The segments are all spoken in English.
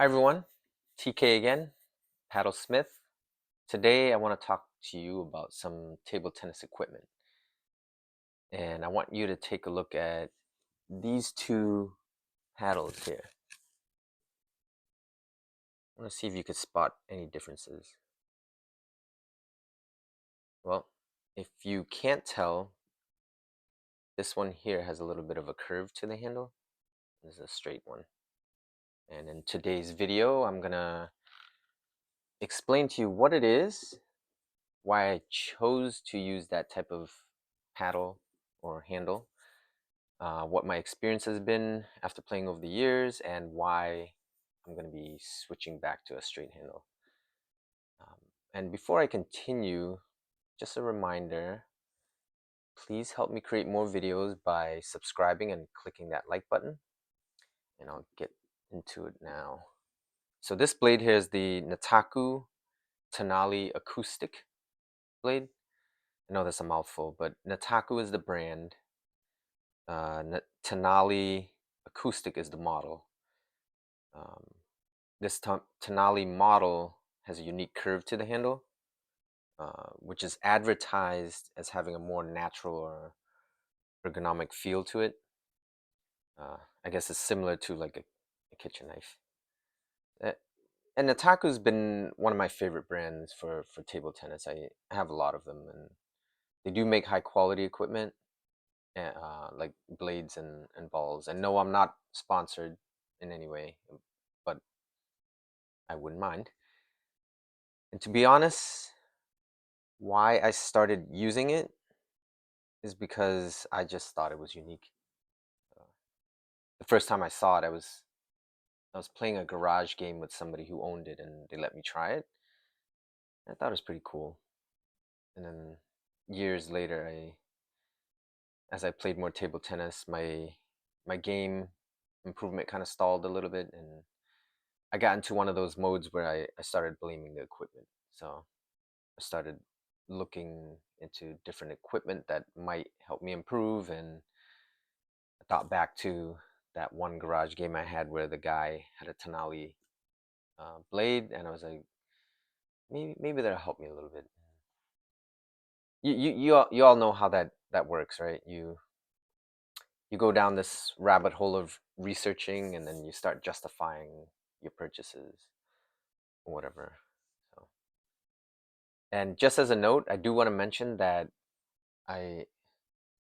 Hi everyone, TK again, Paddle Smith. Today I want to talk to you about some table tennis equipment. And I want you to take a look at these two paddles here. I want to see if you could spot any differences. Well, if you can't tell, this one here has a little bit of a curve to the handle. This is a straight one. And in today's video, I'm going to explain to you what it is, why I chose to use that type of paddle or handle, what my experience has been after playing over the years, and why I'm going to be switching back to a straight handle. And before I continue, just a reminder, please help me create more videos by subscribing and clicking that like button. And I'll get into it now. So this blade here is the Nittaku Tenaly Acoustic blade. I know that's a mouthful, but Nittaku is the brand. Tenaly Acoustic is the model. This Tenaly model has a unique curve to the handle, which is advertised as having a more natural or ergonomic feel to it. I guess it's similar to like a kitchen knife. And Nittaku's been one of my favorite brands for table tennis. I have a lot of them, and they do make high quality equipment, like blades and balls. And no, I'm not sponsored in any way, but I wouldn't mind. And to be honest, why I started using it is because I just thought it was unique. The first time I saw it, I was playing a garage game with somebody who owned it, and they let me try it. I thought it was pretty cool. And then years later, as I played more table tennis, my game improvement kind of stalled a little bit, and I got into one of those modes where I started blaming the equipment. So I started looking into different equipment that might help me improve, and I thought back to that one garage game I had where the guy had a Tenaly blade, and I was like, maybe that'll help me a little bit. You all know how that works, right? You go down this rabbit hole of researching, and then you start justifying your purchases or whatever. So, and just as a note, I do want to mention that I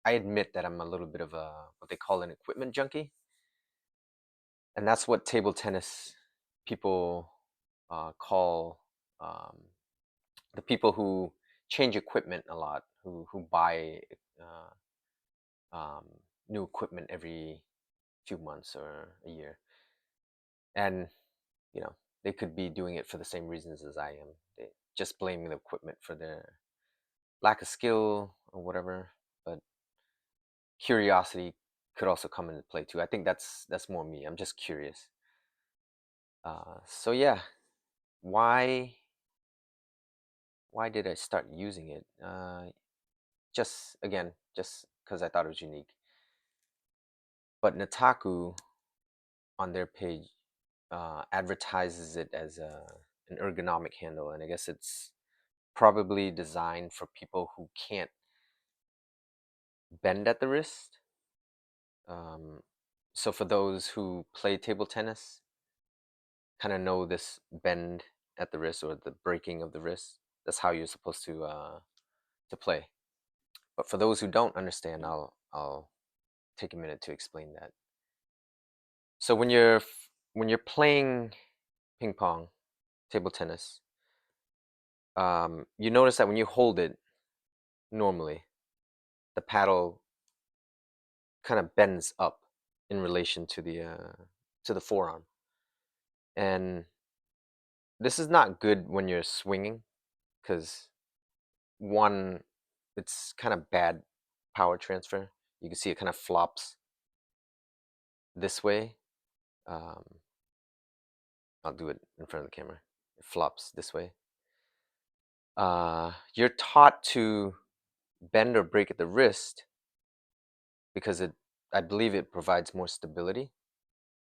I admit that I'm a little bit of a what they call an equipment junkie, and that's what table tennis people call um, the people who change equipment a lot, who buy um, new equipment every few months or a year, and you know they could be doing it for the same reasons as I am. They just blaming the equipment for their lack of skill or whatever, but curiosity could also come into play too. I think that's more me. I'm just curious. So yeah, why why did I start using it? Just again, just because I thought it was unique. But Nittaku on their page advertises it as an ergonomic handle, and I guess it's probably designed for people who can't bend at the wrist. Um, so for those who play table tennis, kind of know this bend at the wrist or the breaking of the wrist. That's how you're supposed to play. But for those who don't understand, I'll take a minute to explain that. So when you're playing ping pong, table tennis, you notice that when you hold it normally, the paddle kind of bends up in relation to the forearm, and this is not good when you're swinging because one, it's kind of bad power transfer. You can see it kind of flops this way. Um, I'll do it in front of the camera. It flops this way. You're taught to bend or break at the wrist because I believe it provides more stability.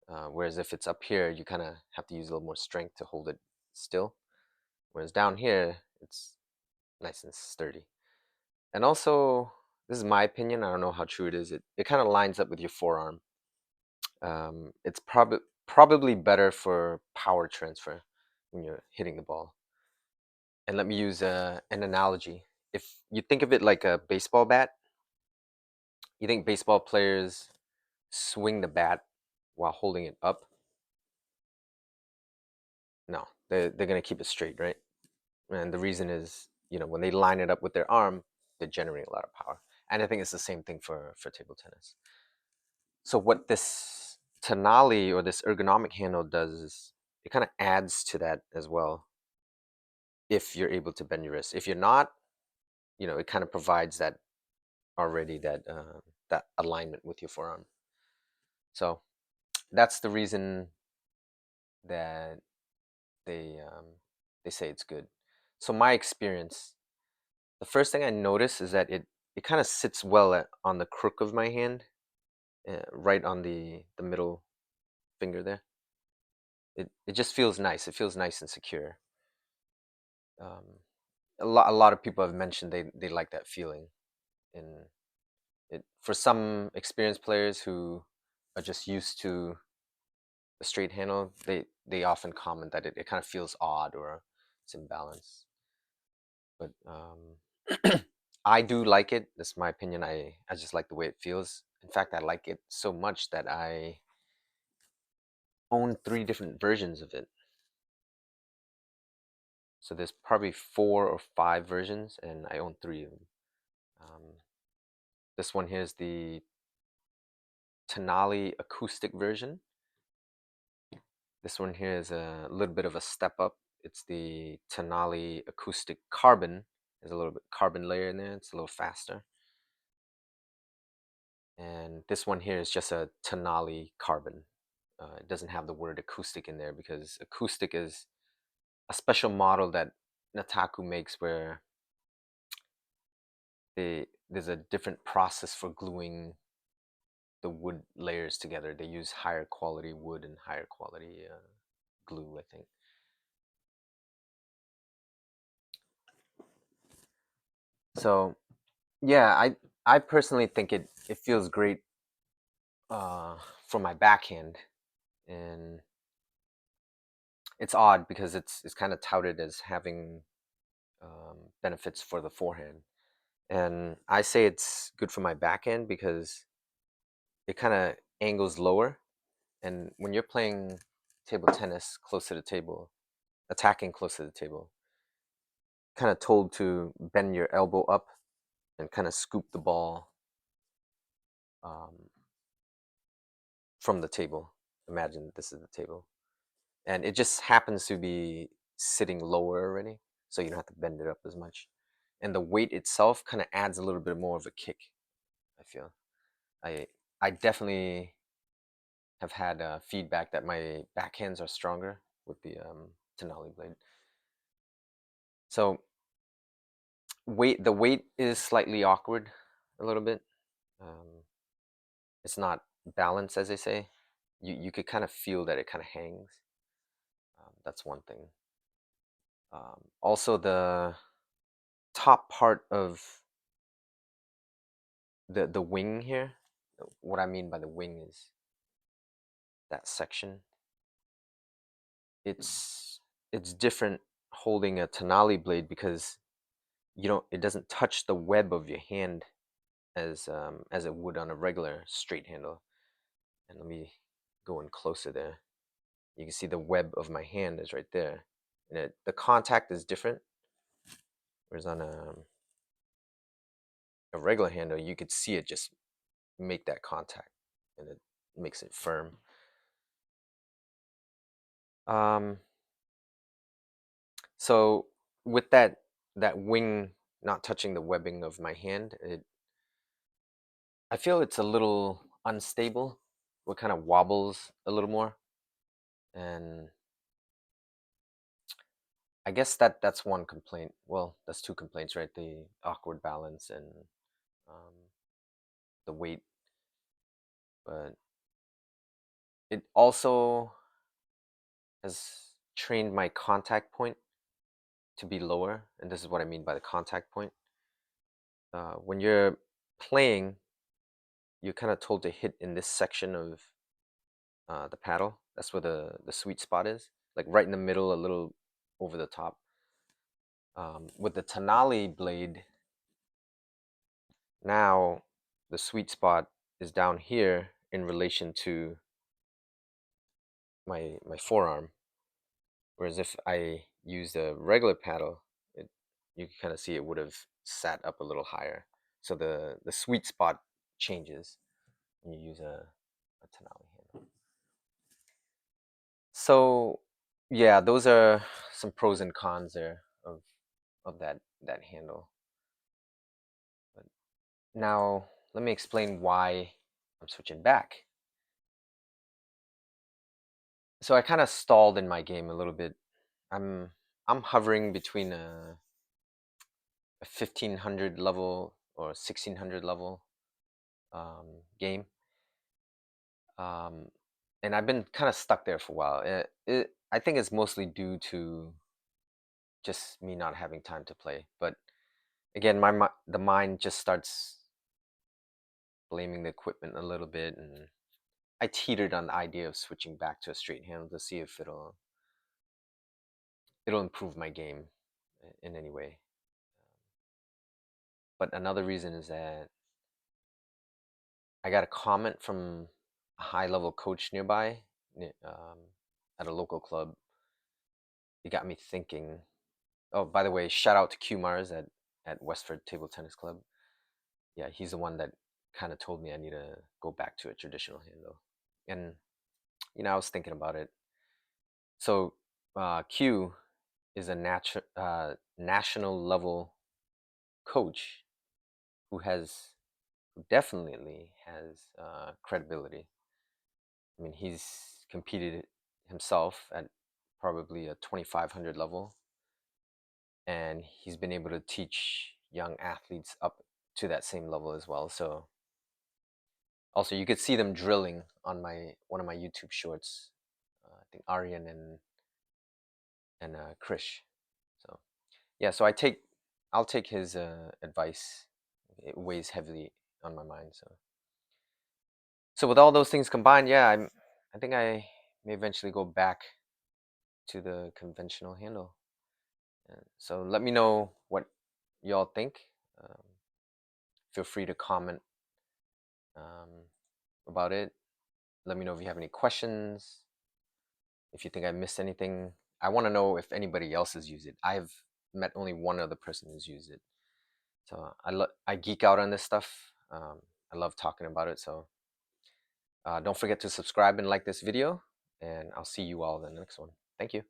Whereas if it's up here, you kind of have to use a little more strength to hold it still. Whereas down here, it's nice and sturdy. And also, this is my opinion. I don't know how true it is. It kind of lines up with your forearm. It's probably better for power transfer when you're hitting the ball. And let me use an analogy. If you think of it like a baseball bat, you think baseball players swing the bat while holding it up? No, they're gonna keep it straight, right? And the reason is, when they line it up with their arm, they're generating a lot of power. And I think it's the same thing for table tennis. So what this Tenali or this ergonomic handle does is it kind of adds to that as well. If you're able to bend your wrist, if you're not, it kind of provides that already that alignment with your forearm. So that's the reason that they say it's good. So my experience, the first thing I notice is that it kind of sits well on the crook of my hand, right on the middle finger there. It just feels nice. It feels nice and secure. Um, a lot of people have mentioned they like that feeling, and for some experienced players who are just used to the straight handle, they often comment that it kind of feels odd or it's imbalanced. But I do like it. That's my opinion. I just like the way it feels. In fact, I like it so much that I own 3 different versions of it. So there's probably 4 or 5 versions, and I own 3 of them. Um, this one here is the Tenaly acoustic version. This one here is a little bit of a step up. It's the Tenaly acoustic carbon. There's a little bit carbon layer in there. It's a little faster. And this one here is just a Tenaly carbon. It doesn't have the word acoustic in there because acoustic is a special model that Nittaku makes where there's a different process for gluing the wood layers together. They use higher quality wood and higher quality glue, I think. So yeah, I personally think it feels great for my backhand, and it's odd because it's kind of touted as having benefits for the forehand. And I say it's good for my backhand because it kind of angles lower. And when you're playing table tennis close to the table, attacking close to the table, kind of told to bend your elbow up and kind of scoop the ball um, from the table. Imagine this is the table. And it just happens to be sitting lower already, so you don't have to bend it up as much. And the weight itself kind of adds a little bit more of a kick, I feel. I I definitely have had feedback that my backhands are stronger with the Tenaly blade. So the weight is slightly awkward, a little bit. Um, it's not balanced, as they say. You could kind of feel that it kind of hangs. That's one thing. Also, the top part of the wing here. What I mean by the wing is that section. It's different holding a Tenaly blade because it doesn't touch the web of your hand as it would on a regular straight handle. And let me go in closer there. You can see the web of my hand is right there, and the contact is different. Whereas on a regular handle, you could see it just make that contact, and it makes it firm. Um, so with that wing not touching the webbing of my hand, I feel it's a little unstable. It kind of wobbles a little more, and I guess that's one complaint. Well, that's 2 complaints, right? The awkward balance and um, the weight. But it also has trained my contact point to be lower, and this is what I mean by the contact point. When you're playing, you're kind of told to hit in this section of the paddle. That's where the sweet spot is, like right in the middle, a little over the top. With the Tenaly blade, now the sweet spot is down here in relation to my forearm. Whereas if I used a regular paddle, you can kind of see it would have sat up a little higher. So the sweet spot changes when you use a Tenaly handle. So yeah, those are some pros and cons there of that handle. But now let me explain why I'm switching back. So I kind of stalled in my game a little bit. I'm I'm hovering between a 1500 level or 1600 level game, um, and I've been kind of stuck there for a while. I think it's mostly due to just me not having time to play. But again, the mind just starts blaming the equipment a little bit, and I teetered on the idea of switching back to a straight handle to see if it'll improve my game in any way. But another reason is that I got a comment from a high level coach nearby, at a local club. It got me thinking. Oh, by the way, shout out to Q Mars at Westford Table Tennis Club. Yeah, he's the one that kind of told me I need to go back to a traditional handle. And I was thinking about it. So Q is a national level coach who definitely has credibility. I mean, he's competed himself at probably a 2500 level, and he's been able to teach young athletes up to that same level as well. So also you could see them drilling on my one of my YouTube shorts. I think Aryan and Krish. So yeah, so I'll take his advice. It weighs heavily on my mind. So with all those things combined, yeah, I think I may eventually go back to the conventional handle. So let me know what y'all think. Um, Feel free to comment um, about it. Let me know if you have any questions. If you think I missed anything, I want to know if anybody else has used it. I've met only one other person who's used it. So I geek out on this stuff. I love talking about it. So don't forget to subscribe and like this video, and I'll see you all in the next one. Thank you.